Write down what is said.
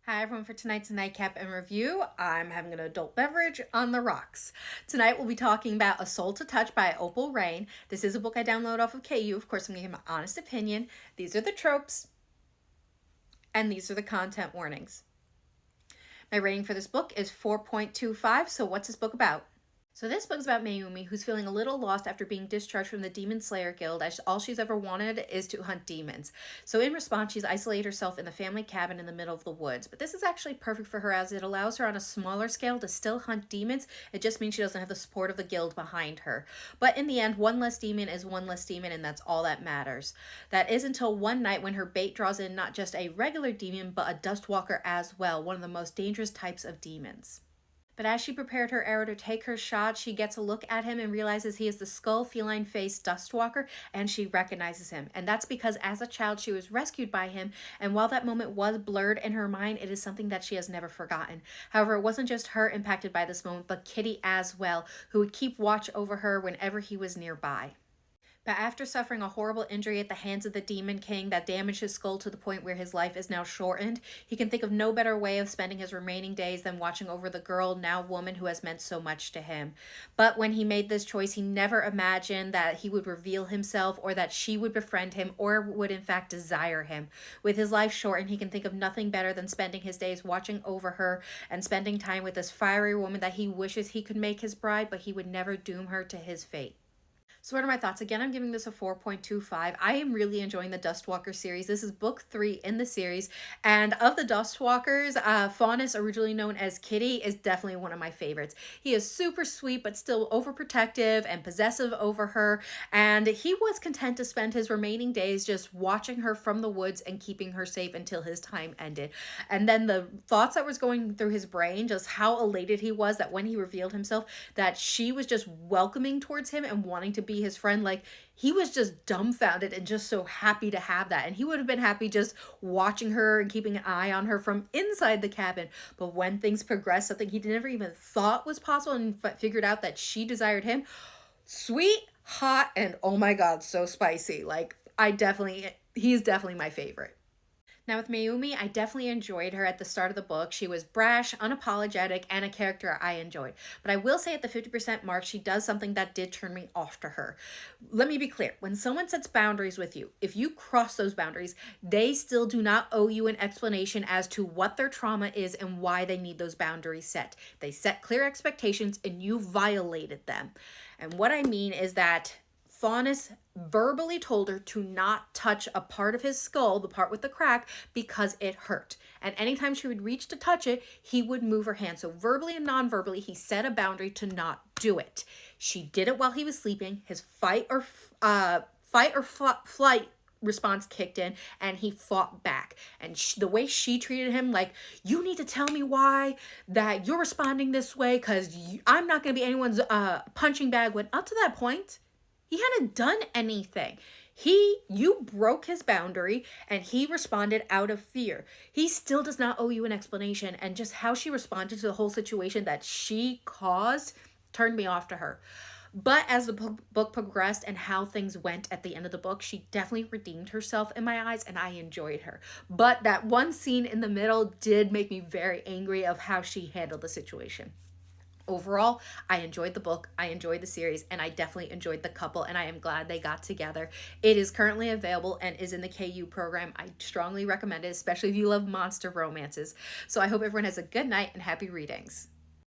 Hi everyone, for tonight's Nightcap and review, I'm having an adult beverage on the rocks. Tonight we'll be talking about A Soul to Touch by Opal Reyne. This is a book I download off of KU. Of course, I'm going to give my honest opinion. These are the tropes, and these are the content warnings. My rating for this book is 4.25, so what's this book about? So this book's about Mayumi, who's feeling a little lost after being discharged from the Demon Slayer Guild, as all she's ever wanted is to hunt demons. So in response, she's isolated herself in the family cabin in the middle of the woods. But this is actually perfect for her, as it allows her on a smaller scale to still hunt demons. It just means she doesn't have the support of the guild behind her. But in the end, one less demon is one less demon, and that's all that matters. That is until one night when her bait draws in not just a regular demon, but a dustwalker as well, one of the most dangerous types of demons. But as she prepared her arrow to take her shot, she gets a look at him and realizes he is the skull feline-faced Dustwalker, and she recognizes him. And that's because as a child she was rescued by him, and while that moment was blurred in her mind, it is something that she has never forgotten. However, it wasn't just her impacted by this moment, but Kitty as well, who would keep watch over her whenever he was nearby. But after suffering a horrible injury at the hands of the Demon King that damaged his skull to the point where his life is now shortened, he can think of no better way of spending his remaining days than watching over the girl, now woman, who has meant so much to him. But when he made this choice, he never imagined that he would reveal himself, or that she would befriend him, or would in fact desire him. With his life shortened, he can think of nothing better than spending his days watching over her and spending time with this fiery woman that he wishes he could make his bride, but he would never doom her to his fate. So what are my thoughts? Again, I'm giving this a 4.25. I am really enjoying the Dustwalker series. This is book 3 in the series. And of the Dustwalkers, Faunus, originally known as Kitty, is definitely one of my favorites. He is super sweet, but still overprotective and possessive over her. And he was content to spend his remaining days just watching her from the woods and keeping her safe until his time ended. And then the thoughts that was going through his brain, just how elated he was that when he revealed himself, that she was just welcoming towards him and wanting to be his friend. Like, he was just dumbfounded and just so happy to have that, and he would have been happy just watching her and keeping an eye on her from inside the cabin. But when things progressed, something he never even thought was possible, and figured out that she desired him, sweet, hot, and oh my god, so spicy. Like, he's definitely my favorite. Now with Mayumi, I definitely enjoyed her at the start of the book. She was brash, unapologetic, and a character I enjoyed. But I will say at the 50% mark, she does something that did turn me off to her. Let me be clear. When someone sets boundaries with you, if you cross those boundaries, they still do not owe you an explanation as to what their trauma is and why they need those boundaries set. They set clear expectations and you violated them. And what I mean is that Faunus verbally told her to not touch a part of his skull, the part with the crack, because it hurt. And anytime she would reach to touch it, he would move her hand. So verbally and non-verbally, he set a boundary to not do it. She did it while he was sleeping. His fight or flight response kicked in, and he fought back. And the way she treated him, like, you need to tell me why that you're responding this way, because I'm not going to be anyone's punching bag. When up to that point, he hadn't done anything. You broke his boundary, and he responded out of fear. He still does not owe you an explanation, and just how she responded to the whole situation that she caused turned me off to her. But as the book progressed and how things went at the end of the book, she definitely redeemed herself in my eyes, and I enjoyed her. But that one scene in the middle did make me very angry of how she handled the situation. Overall, I enjoyed the book, I enjoyed the series, and I definitely enjoyed the couple, and I am glad they got together. It is currently available and is in the KU program. I strongly recommend it, especially if you love monster romances. So I hope everyone has a good night and happy readings.